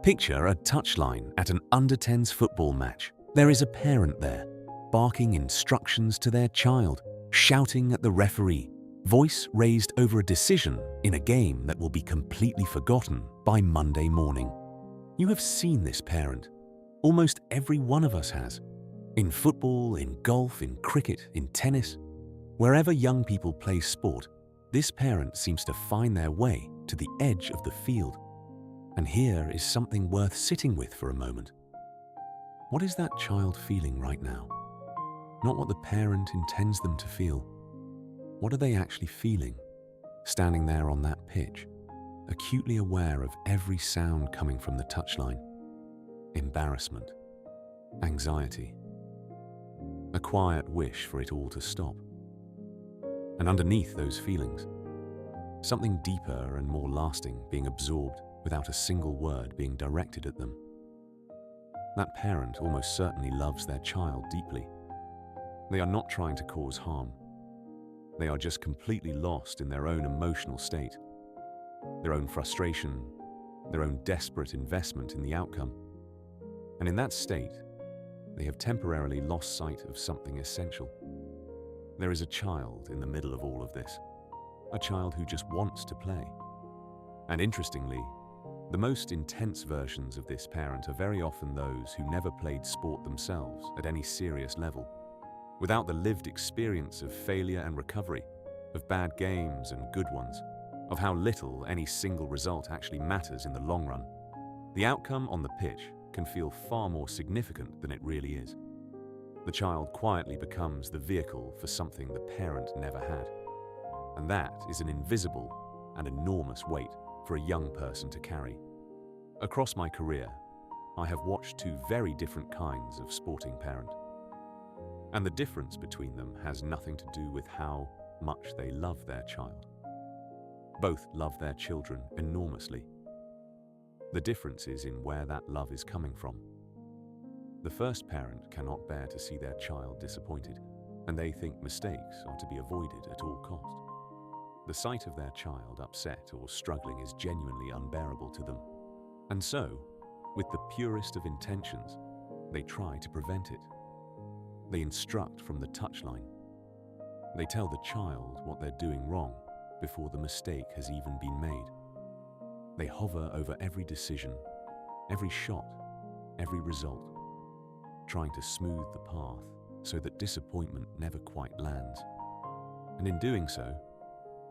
Picture a touchline at an under-10s football match. There is a parent there, barking instructions to their child, shouting at the referee, voice raised over a decision in a game that will be completely forgotten by Monday morning. You have seen this parent. Almost every one of us has. In football, in golf, in cricket, in tennis. Wherever young people play sport, this parent seems to find their way to the edge of the field. And here is something worth sitting with for a moment. What is that child feeling right now? Not what the parent intends them to feel. What are they actually feeling, standing there on that pitch, acutely aware of every sound coming from the touchline? Embarrassment, anxiety, a quiet wish for it all to stop. And underneath those feelings, something deeper and more lasting being absorbed without a single word being directed at them. That parent almost certainly loves their child deeply. They are not trying to cause harm. They are just completely lost in their own emotional state, their own frustration, their own desperate investment in the outcome. And in that state, they have temporarily lost sight of something essential. There is a child in the middle of all of this, a child who just wants to play. And interestingly, the most intense versions of this parent are very often those who never played sport themselves at any serious level, without the lived experience of failure and recovery, of bad games and good ones, of how little any single result actually matters in the long run. The outcome on the pitch can feel far more significant than it really is. The child quietly becomes the vehicle for something the parent never had. And that is an invisible and enormous weight for a young person to carry. Across my career, I have watched two very different kinds of sporting parent. And the difference between them has nothing to do with how much they love their child. Both love their children enormously. The difference is in where that love is coming from. The first parent cannot bear to see their child disappointed, and they think mistakes are to be avoided at all cost. The sight of their child upset or struggling is genuinely unbearable to them. And so, with the purest of intentions, they try to prevent it. They instruct from the touchline. They tell the child what they're doing wrong before the mistake has even been made. They hover over every decision, every shot, every result, trying to smooth the path so that disappointment never quite lands. And in doing so,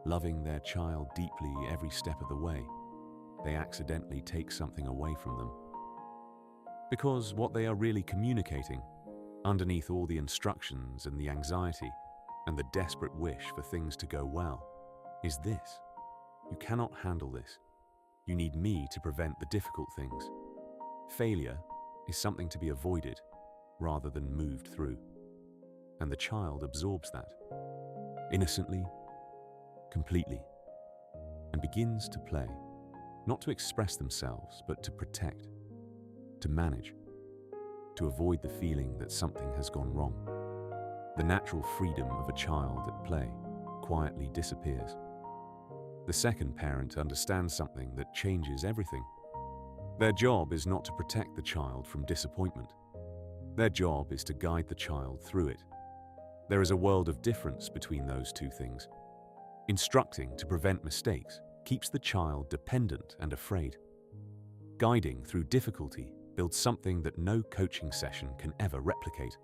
loving their child deeply every step of the way, they accidentally take something away from them. Because what they are really communicating, underneath all the instructions and the anxiety and the desperate wish for things to go well, is this: you cannot handle this. You need me to prevent the difficult things. Failure is something to be avoided rather than moved through. And the child absorbs that, innocently, completely, and begins to play, not to express themselves, but to protect, to manage, to avoid the feeling that something has gone wrong. The natural freedom of a child at play quietly disappears. The second parent understands something that changes everything. Their job is not to protect the child from disappointment. Their job is to guide the child through it. There is a world of difference between those two things. Instructing to prevent mistakes keeps the child dependent and afraid. Guiding through difficulty builds something that no coaching session can ever replicate.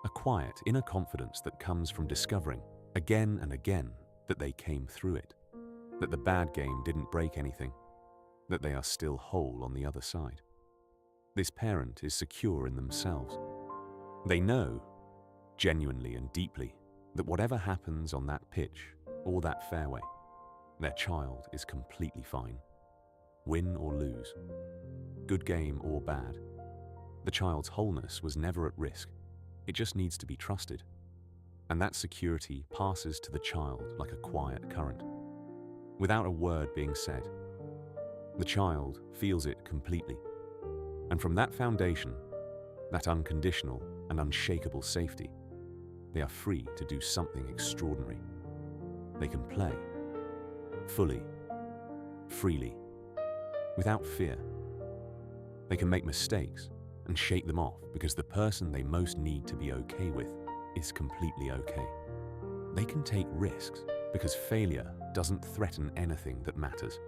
A quiet inner confidence that comes from discovering, again and again, that they came through it, that the bad game didn't break anything, that they are still whole on the other side. This parent is secure in themselves. They know, genuinely and deeply, that whatever happens on that pitch or that fairway, their child is completely fine. Win or lose, good game or bad, the child's wholeness was never at risk. It just needs to be trusted. And that security passes to the child like a quiet current. Without a word being said, the child feels it completely. And from that foundation, that unconditional and unshakable safety, they are free to do something extraordinary. They can play, fully, freely, without fear, They can make mistakes and shake them off because the person they most need to be okay with is completely okay. They can take risks because failure doesn't threaten anything that matters.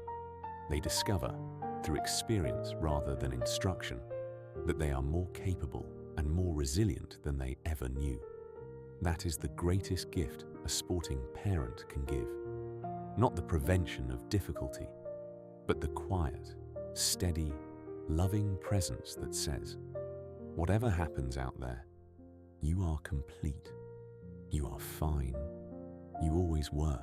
They discover, through experience rather than instruction, that they are more capable and more resilient than they ever knew. That is the greatest gift a sporting parent can give. Not the prevention of difficulty, but the quiet, steady, loving presence that says, whatever happens out there, you are complete, you are fine, you always were.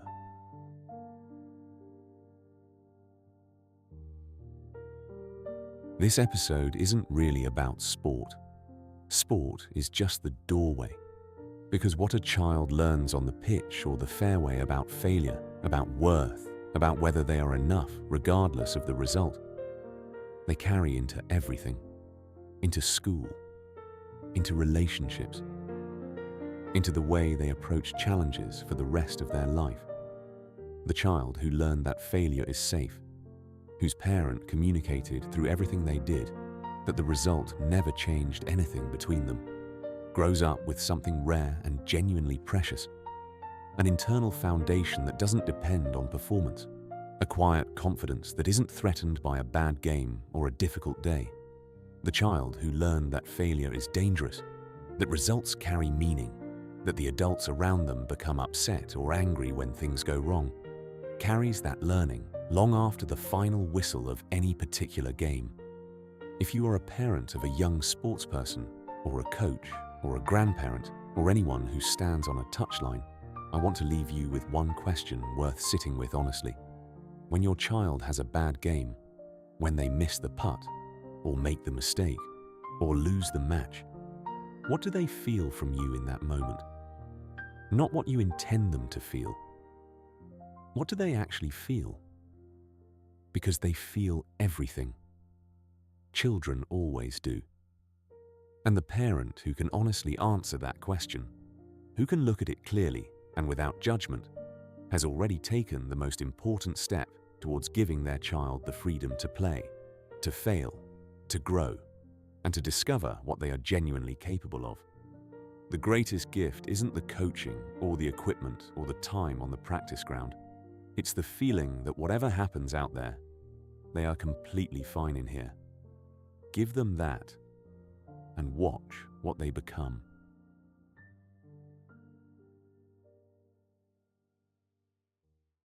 This episode isn't really about sport. Sport is just the doorway, because what a child learns on the pitch or the fairway about failure, about worth, about whether they are enough regardless of the result, they carry into everything, into school, into relationships, into the way they approach challenges for the rest of their life. The child who learned that failure is safe, whose parent communicated through everything they did that the result never changed anything between them, grows up with something rare and genuinely precious, an internal foundation that doesn't depend on performance, a quiet confidence that isn't threatened by a bad game or a difficult day. The child who learned that failure is dangerous, that results carry meaning, that the adults around them become upset or angry when things go wrong, carries that learning long after the final whistle of any particular game. If you are a parent of a young sportsperson, or a coach, or a grandparent, or anyone who stands on a touchline, I want to leave you with one question worth sitting with honestly. When your child has a bad game, when they miss the putt, or make the mistake, or lose the match, what do they feel from you in that moment? Not what you intend them to feel. What do they actually feel? Because they feel everything. Children always do. And the parent who can honestly answer that question, who can look at it clearly and without judgment, has already taken the most important step towards giving their child the freedom to play, to fail, to grow, and to discover what they are genuinely capable of. The greatest gift isn't the coaching or the equipment or the time on the practice ground. It's the feeling that whatever happens out there, they are completely fine in here. Give them that and watch what they become.